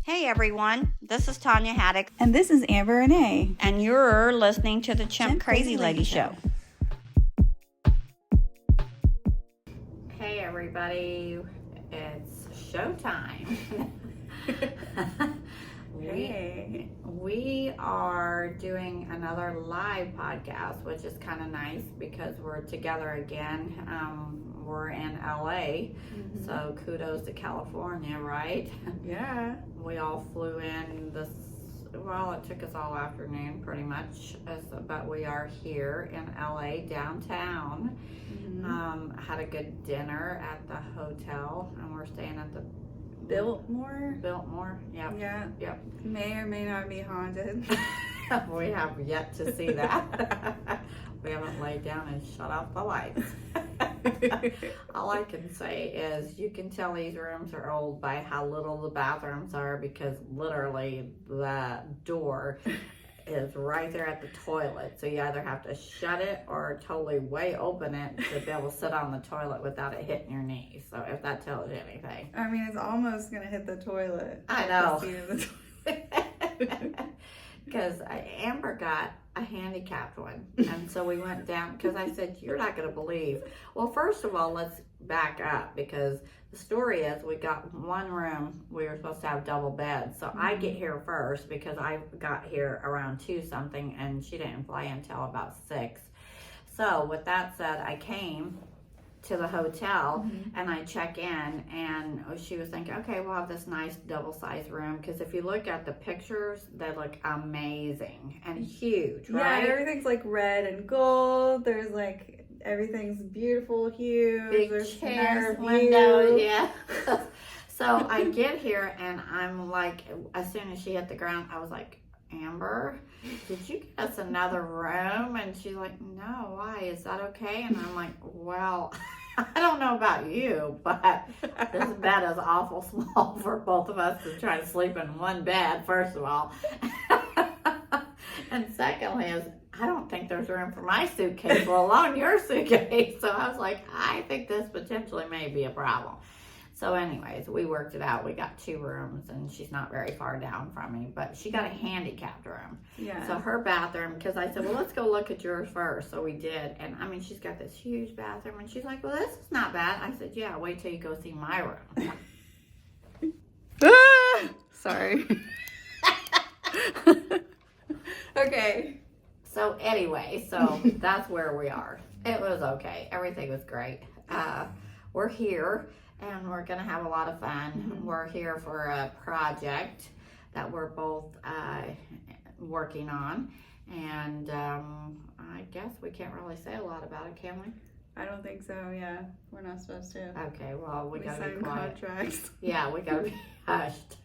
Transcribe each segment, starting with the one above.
Hey everyone, this is Tonia Haddix. And this is Amber Renee. And you're listening to the Chimp Crazy Lady Show. Hey everybody, it's showtime. Hey. We are doing another live podcast, which is kind of nice because we're together again. We're in LA, so kudos to California, right? Yeah. We all flew in it took us all afternoon pretty much, but we are here in LA downtown. Had a good dinner at the hotel, and we're staying at the Biltmore? Yep. Yeah. Yep. May or may not be haunted. We have yet to see that. We haven't laid down and shut off the lights. All I can say is you can tell these rooms are old by how little the bathrooms are, because literally the door is right there at the toilet. So you either have to shut it or totally way open it to be able to sit on the toilet without it hitting your knees. So if that tells you anything. I mean, it's almost going to hit the toilet. I know. The seat of the toilet. Because Amber got a handicapped one, and so we went down, because I said, you're not going to believe. Well, first of all, let's back up, because the story is we got one room. We were supposed to have double beds, so I get here first because I got here around 2 something, and she didn't fly until about 6. So with that said, I came to the hotel and I check in, and she was thinking, okay, we'll have this nice double-sized room, because if you look at the pictures, they look amazing and huge, right? Yeah, everything's like red and gold. There's like everything's beautiful hues. Big There's chairs, nice windows, yeah. So I get here and I'm like, as soon as she hit the ground, I was like, Amber, did you get us another room? And she's like, no, why? Is that okay? And I'm like, well, I don't know about you, but this bed is awful small for both of us to try to sleep in one bed, first of all. And secondly is, I don't think there's room for my suitcase, let alone your suitcase. So I was like, I think this potentially may be a problem. So anyways, we worked it out. We got 2 rooms, and she's not very far down from me, but she got a handicapped room. Yeah. So her bathroom, because I said, well, let's go look at yours first. So we did. And I mean, she's got this huge bathroom, and she's like, well, this is not bad. I said, yeah, wait till you go see my room. Sorry. Okay. So anyway, so that's where we are. It was okay. Everything was great. We're here. And we're going to have a lot of fun. We're here for a project that we're both working on. And I guess we can't really say a lot about it, can we? I don't think so, yeah. We're not supposed to. Okay, well, we got to be sign quiet. contracts. Yeah, we got to be hushed.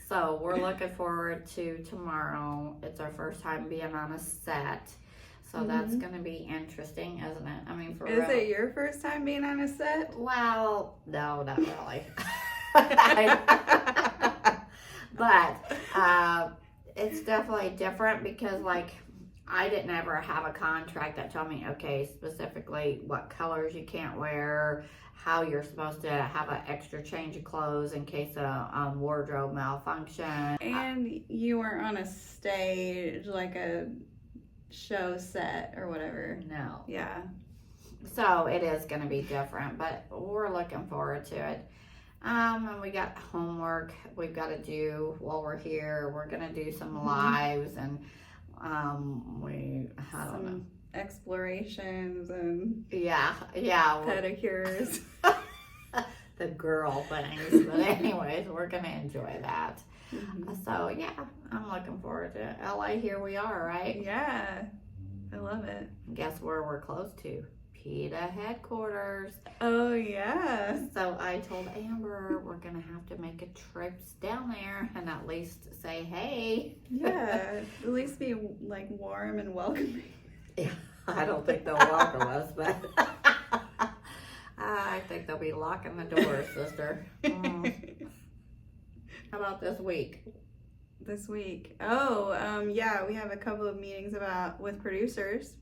So we're looking forward to tomorrow. It's our first time being on a set. So that's going to be interesting, isn't it? I mean, for real. Is it your first time being on a set? Well, no, not really. But it's definitely different because, like, I didn't ever have a contract that told me, okay, specifically what colors you can't wear, how you're supposed to have an extra change of clothes in case of wardrobe malfunction. And you weren't on a stage, like a show set or whatever. No. Yeah. So it is going to be different, but we're looking forward to it. And we got homework we've got to do while we're here. We're going to do some lives, and I don't know, explorations and pedicures. The girl things. But anyways, we're going to enjoy that. So yeah, I'm looking forward to it. LA, here we are, right? Yeah, I love it. Guess where we're close to? Peta headquarters. Oh yeah. So I told Amber we're gonna have to make a trip down there and at least say hey. Yeah, at least be like warm and welcoming. Yeah, I don't think they'll welcome us, but I think they'll be locking the door, sister. How about this week? This week? Oh, yeah, we have a couple of meetings with producers.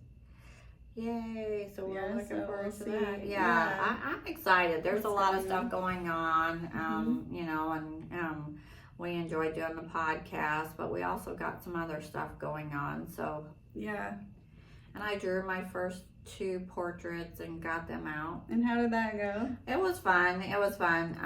Yay, so we're looking forward to see. that. I'm excited. There's It's a lot of fun. stuff going on, you know, and we enjoy doing the podcast, but we also got some other stuff going on. So Yeah. and I drew my first 2 portraits and got them out. And how did that go? It was fun. It was fun.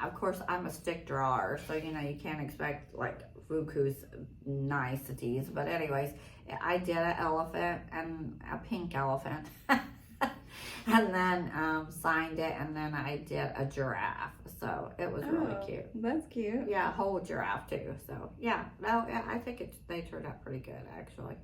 Of course, I'm a stick drawer, so you know you can't expect like Fuku's niceties. But anyways, I did an elephant and a pink elephant, and then signed it, and then I did a giraffe. So it was really cute. That's cute. Yeah, a whole giraffe too. So yeah, no, I think they turned out pretty good actually.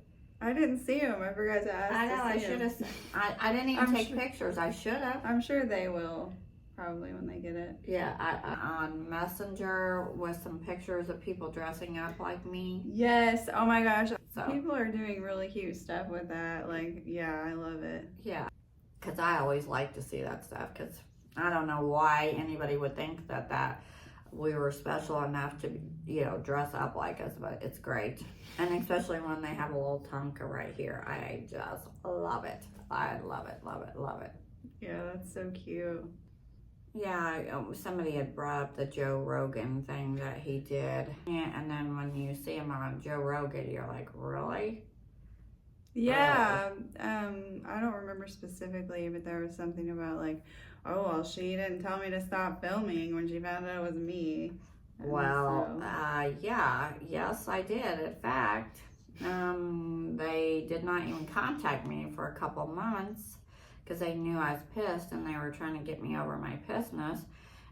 I didn't see him. I forgot to ask. I know. I should have. I didn't even take pictures. I should have. I'm sure they will, probably when they get it. Yeah, I on Messenger with some pictures of people dressing up like me. Yes. Oh my gosh. So People are doing really cute stuff with that. Like, yeah, I love it. yeah, because I always like to see that stuff. Because I don't know why anybody would think that we were special enough to, you know, dress up like us, but it's great. And especially when they have a little Tonka right here. I just love it. I love it, love it, love it. Yeah, that's so cute. Yeah, somebody had brought up the Joe Rogan thing that he did. Yeah, and then when you see him on Joe Rogan, you're like, really? Yeah. I don't remember specifically, but there was something about like, oh, well, she didn't tell me to stop filming when she found out it was me. And Well, so- yes, I did. In fact, they did not even contact me for a couple months because they knew I was pissed and they were trying to get me over my pissness.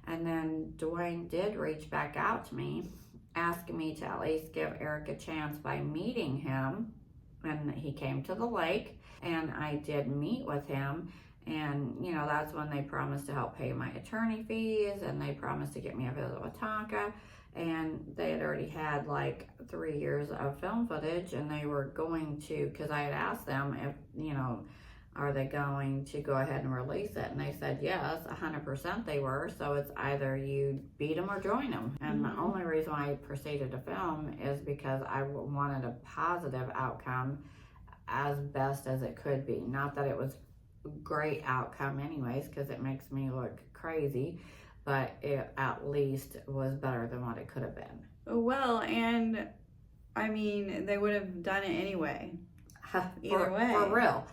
And then Dwayne did reach back out to me, asking me to at least give Eric a chance by meeting him. And he came to the lake, and I did meet with him. And, you know, that's when they promised to help pay my attorney fees, and they promised to get me a visit with Tonka. And they had already had like 3 years of film footage, and they were going to, because I had asked them if, you know, are they going to go ahead and release it? And they said yes, 100% they were. So it's either you beat them or join them. And the only reason why I proceeded to film is because I wanted a positive outcome as best as it could be. Not that it was great outcome anyways, because it makes me look crazy, but it at least was better than what it could have been. Well, and I mean, they would have done it anyway. Either way. For real.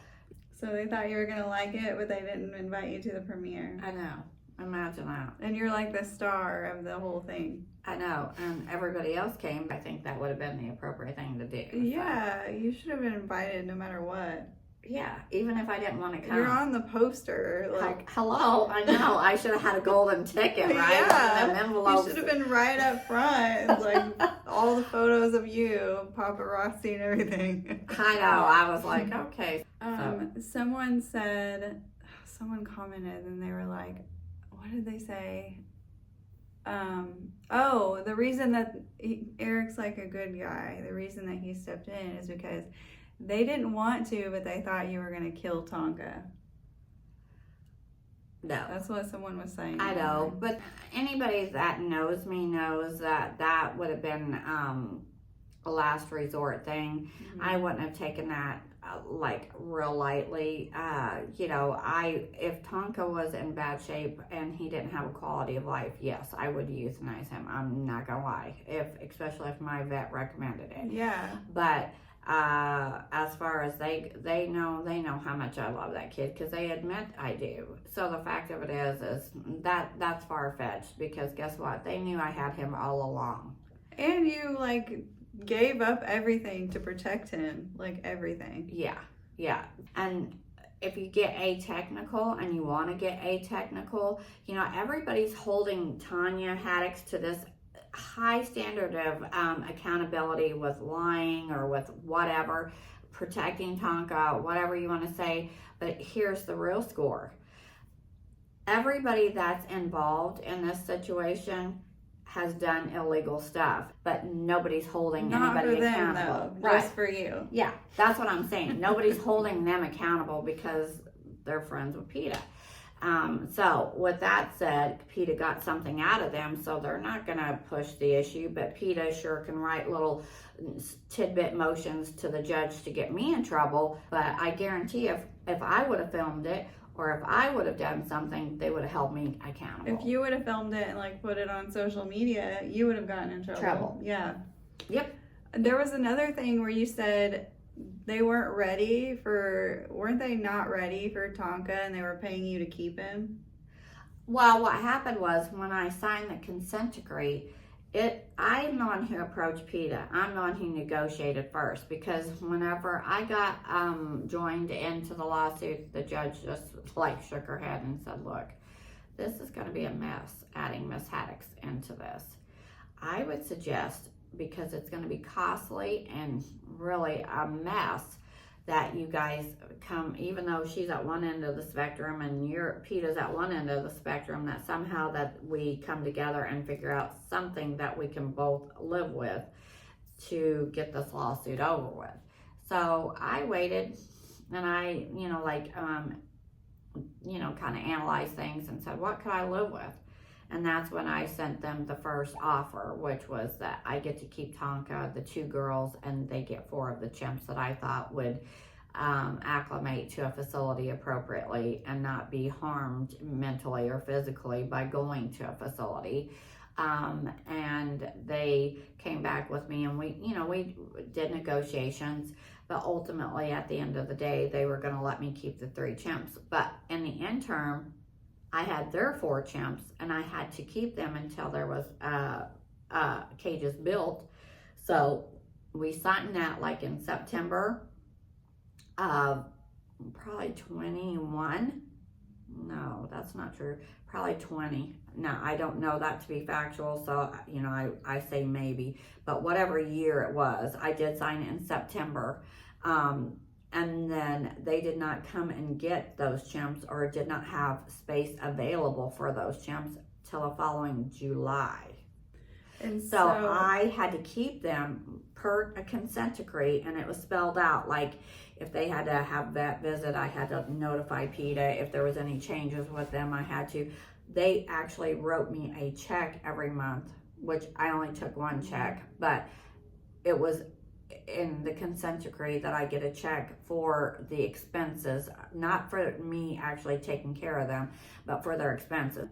So they thought you were going to like it, but they didn't invite you to the premiere. I know. Imagine that. And you're like the star of the whole thing. I know. And everybody else came. I think that would have been the appropriate thing to do. Yeah, you should have been invited no matter what. Yeah, even if I didn't want to come. You're on the poster. Like, hello, I know. I should have had a golden ticket, right? Yeah. And envelopes. You should have been right up front. Like, all the photos of you, paparazzi and everything. I know. I was like, okay. Someone commented and they were like, what did they say? The reason that Eric's like a good guy, the reason that he stepped in is because they didn't want to, but they thought you were going to kill Tonka. No. That's what someone was saying. I know, but anybody that knows me knows that would have been a last resort thing. Mm-hmm. I wouldn't have taken that like real lightly. You know, if Tonka was in bad shape and he didn't have a quality of life, yes, I would euthanize him. I'm not gonna lie, especially if my vet recommended it. Yeah. But as far as they know how much I love that kid because they admit I do. So the fact of it is that's far-fetched because guess what? They knew I had him all along. And you like gave up everything to protect him, like everything. Yeah. And if you get a-technical and you want to get a-technical, you know, everybody's holding Tonia Haddix to this high standard of accountability with lying or with whatever, protecting Tonka, whatever you want to say. But here's the real score. Everybody that's involved in this situation has done illegal stuff, but nobody's holding anybody accountable. Though, just for you. Yeah, that's what I'm saying. Nobody's holding them accountable because they're friends with Peta. So with that said, Peta got something out of them, so they're not going to push the issue, but Peta sure can write little tidbit motions to the judge to get me in trouble. But I guarantee if I would have filmed it, or if I would have done something, they would have held me accountable. If you would have filmed it and like put it on social media, you would have gotten in trouble. Yeah. Yep. There was another thing where you said they weren't they not ready for Tonka and they were paying you to keep him? Well, what happened was when I signed the consent decree, I'm the one who approached Peta. I'm the one who negotiated first, because whenever I got joined into the lawsuit, the judge just like shook her head and said, look, this is going to be a mess adding Miss Haddix into this. I would suggest, because it's going to be costly and really a mess, that you guys come, even though she's at one end of the spectrum and Peta's at one end of the spectrum, that somehow that we come together and figure out something that we can both live with to get this lawsuit over with. So I waited, and I, kind of analyzed things and said, what could I live with? And that's when I sent them the first offer, which was that I get to keep Tonka, the 2 girls, and they get 4 of the chimps that I thought would acclimate to a facility appropriately and not be harmed mentally or physically by going to a facility. And they came back with me, and we did negotiations, but ultimately at the end of the day, they were going to let me keep the 3 chimps. But in the interim, I had their 4 chimps, and I had to keep them until there was cages built. So we signed that like in September of probably 21. No, that's not true. Probably 20. Now, I don't know that to be factual, so, I say maybe. But whatever year it was, I did sign it in September. And then they did not come and get those chimps, or did not have space available for those chimps till the following July. And so I had to keep them per a consent decree, and it was spelled out, like if they had to have vet visit, I had to notify Peta. If there was any changes with them, I had to. They actually wrote me a check every month, which I only took 1 check, but it was in the consent decree that I get a check for the expenses, not for me actually taking care of them, but for their expenses.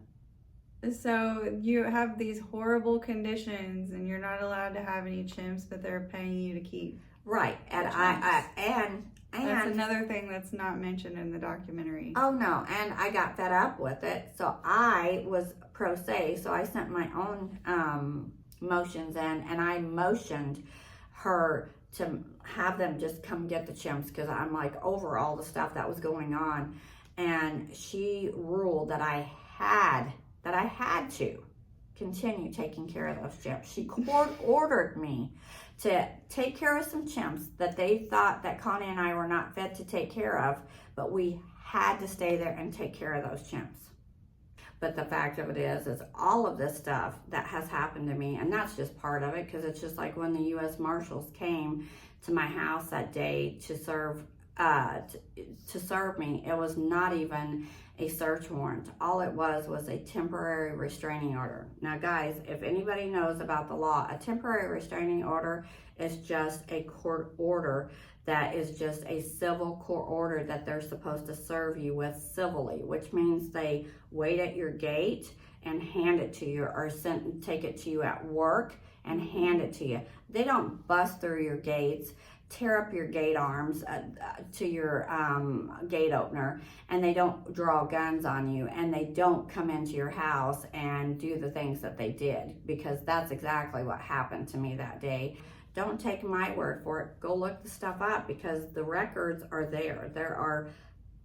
So you have these horrible conditions, and you're not allowed to have any chimps, but they're paying you to keep. Right, and and that's another thing that's not mentioned in the documentary. Oh no, and I got fed up with it, so I was pro se, so I sent my own motions in, and I motioned her to have them just come get the chimps, because I'm like over all the stuff that was going on, and she ruled that I had to continue taking care of those chimps. She court ordered me to take care of some chimps that they thought that Connie and I were not fit to take care of, but we had to stay there and take care of those chimps. But the fact of it is all of this stuff that has happened to me, and that's just part of it, because it's just like when the U.S. Marshals came to my house that day to serve me, it was not even a search warrant. All it was a temporary restraining order. Now, guys, if anybody knows about the law, a temporary restraining order is just a court order that is just a civil court order that they're supposed to serve you with civilly, which means they wait at your gate and hand it to you, or take it to you at work and hand it to you. They don't bust through your gates, tear up your gate arms to your gate opener, and they don't draw guns on you, and they don't come into your house and do the things that they did, because that's exactly what happened to me that day. Don't take my word for it. Go look the stuff up, because the records are there. There are,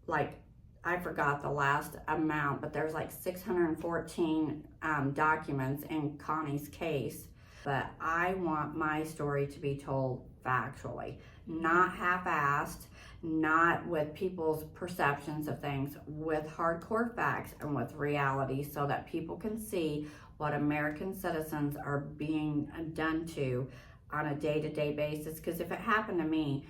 like, I forgot the last amount, but there's like 614 documents in Connie's case. But I want my story to be told factually, not half-assed, not with people's perceptions of things, with hardcore facts and with reality, so that people can see what American citizens are being done to on a day-to-day basis. Because if it happened to me,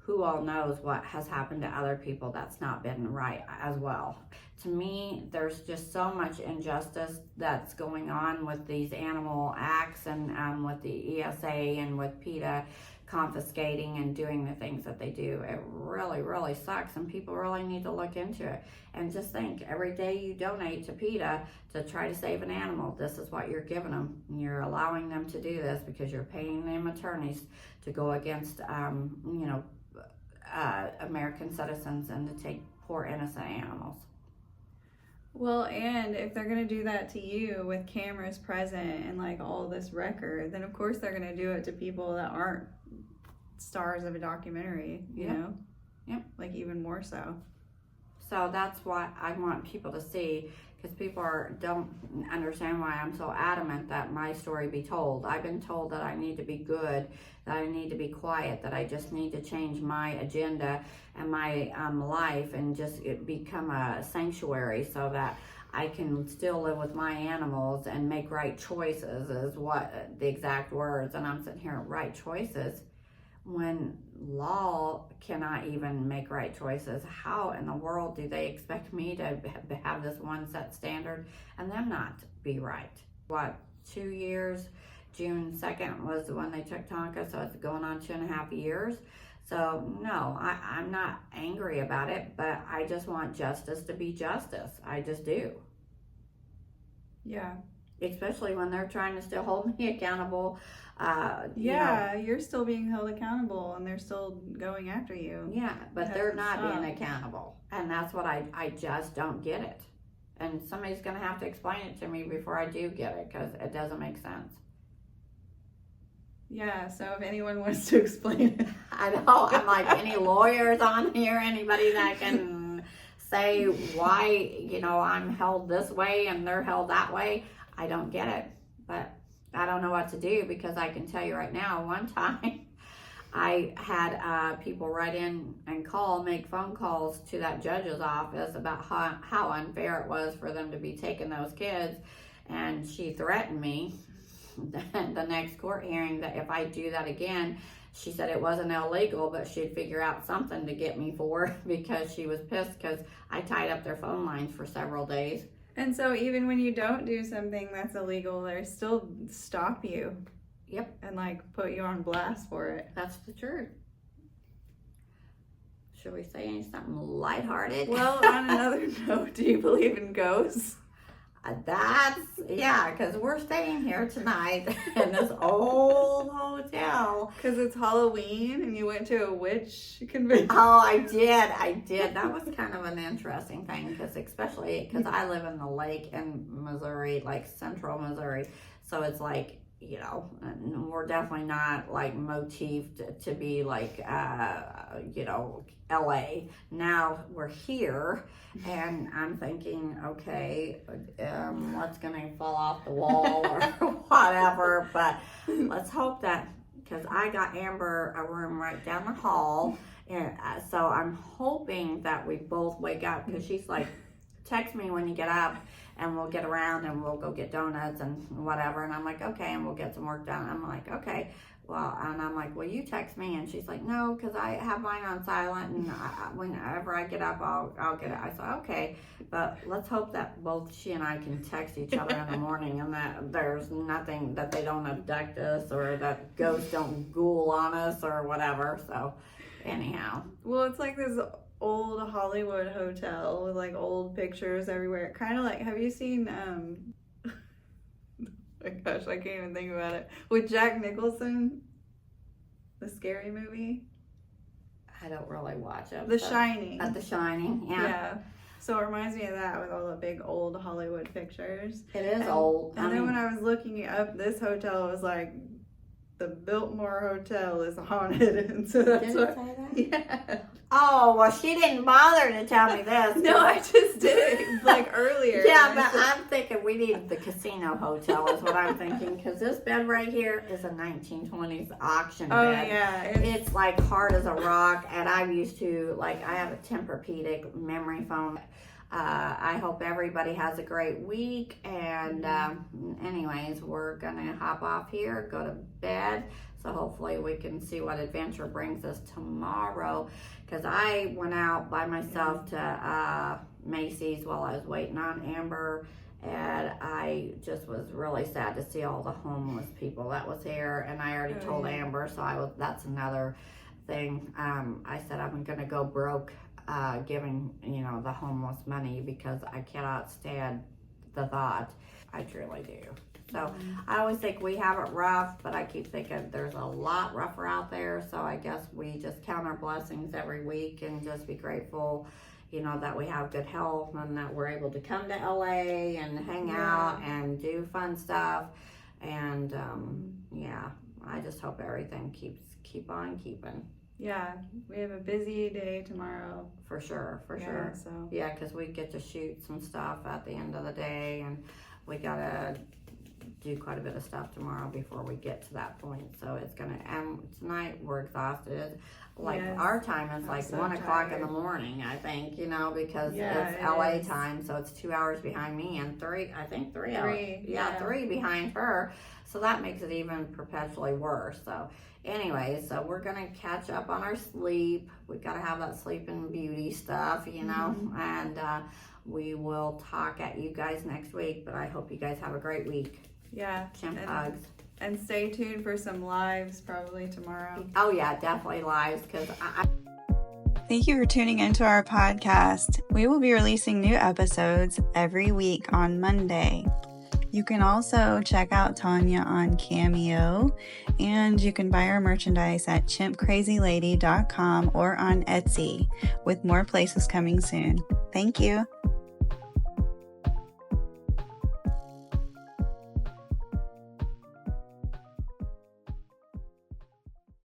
who all knows what has happened to other people that's not been right as well. To me, there's just so much injustice that's going on with these animal acts and with the ESA and with Peta confiscating and doing the things that they do. It really, really sucks, and people really need to look into it. And just think, every day you donate to Peta to try to save an animal, this is what you're giving them. You're allowing them to do this because you're paying them attorneys to go against, American citizens and to take poor innocent animals. Well, and if they're going to do that to you with cameras present and like all this record, then of course they're going to do it to people that aren't stars of a documentary, you know? Yep. Like even more so. So that's what I want people to see, because people don't understand why I'm so adamant that my story be told. I've been told that I need to be good, that I need to be quiet, that I just need to change my agenda and my life and just become a sanctuary so that I can still live with my animals and make right choices, is what the exact words. And I'm sitting here, right choices, when law cannot even make right choices. How in the world do they expect me to have this one set standard and them not be right? What, 2 years? June 2nd was when they took Tonka, so it's going on 2.5 years. So no, I'm not angry about it, but I just want justice to be justice. I just do. Yeah. Especially when they're trying to still hold me accountable. You're still being held accountable and they're still going after you. Yeah, but they're not being accountable. And that's what I just don't get it. And somebody's going to have to explain it to me before I do get it, because it doesn't make sense. Yeah, so if anyone wants to explain it. I know, I'm like, any lawyers on here, anybody that can say why, I'm held this way and they're held that way. I don't get it, but I don't know what to do, because I can tell you right now, one time I had people write in and make phone calls to that judge's office about how unfair it was for them to be taking those kids, and she threatened me the next court hearing that if I do that again, she said it wasn't illegal, but she'd figure out something to get me for, because she was pissed because I tied up their phone lines for several days. And so even when you don't do something that's illegal, they still stop you. Yep. And like put you on blast for it. That's the truth. Should we say something lighthearted? Well, on another note, do you believe in ghosts? Because we're staying here tonight in this old hotel. Because it's Halloween and you went to a witch convention. Oh, I did. That was kind of an interesting thing, especially because I live in the lake in Missouri, like central Missouri. So it's like, we're definitely not like motifed to be like, LA. Now we're here, and I'm thinking, okay, what's gonna fall off the wall or whatever, but let's hope that, because I got Amber a room right down the hall, and so I'm hoping that we both wake up, because she's like, text me when you get up and we'll get around and we'll go get donuts and whatever. And I'm like, okay, and we'll get some work done. I'm like, okay. Well, and I'm like, will you text me? And she's like, no, because I have mine on silent, and whenever I get up, I'll get it. I said, okay, but let's hope that both she and I can text each other in the morning, and that there's nothing, that they don't abduct us or that ghosts don't ghoul on us or whatever. So anyhow. Well, it's like this old Hollywood hotel with like old pictures everywhere. Kind of like, have you seen, my gosh, I can't even think about it. With Jack Nicholson, the scary movie. I don't really watch it. The Shining. At The Shining, yeah. So it reminds me of that, with all the big old Hollywood pictures. It is old. And then when I was looking up this hotel, it was like, the Biltmore Hotel is haunted. And so that's Did it say that? Yeah. Oh, well, she didn't bother to tell me this. No, I just did it like earlier. Yeah, but I'm thinking we need the casino hotel is what I'm thinking, because this bed right here is a 1920s auction bed. Oh, yeah. It's like hard as a rock, and I used to, like, I have a Tempur-Pedic memory foam. I hope everybody has a great week. And anyways, we're gonna hop off here, go to bed. So hopefully we can see what adventure brings us tomorrow. Because I went out by myself to Macy's while I was waiting on Amber. And I just was really sad to see all the homeless people that was here. And I already told Amber, so that's another thing. I said I'm gonna go broke giving, the homeless money, because I cannot stand the thought. I truly do. So I always think we have it rough, but I keep thinking there's a lot rougher out there. So I guess we just count our blessings every week and just be grateful, that we have good health and that we're able to come to LA and hang out and do fun stuff. And I just hope everything keep on keeping. Yeah, we have a busy day tomorrow. For sure. So. Yeah, because we get to shoot some stuff at the end of the day, and we gotta do quite a bit of stuff tomorrow before we get to that point. So it's gonna end tonight. We're exhausted. Our time is like so 1 o'clock in the morning, I think, because it's LA time, so it's 2 hours behind me and 3 hours. Yeah, 3 behind her. So that makes it even perpetually worse. So anyway, so we're gonna catch up on our sleep. We gotta have that sleeping beauty stuff, and we will talk at you guys next week. But I hope you guys have a great week. Yeah. Chimp hugs. And stay tuned for some lives probably tomorrow. Oh yeah, definitely lives, because Thank you for tuning into our podcast. We will be releasing new episodes every week on Monday. You can also check out Tonia on Cameo, and you can buy our merchandise at chimpcrazylady.com or on Etsy, with more places coming soon. Thank you.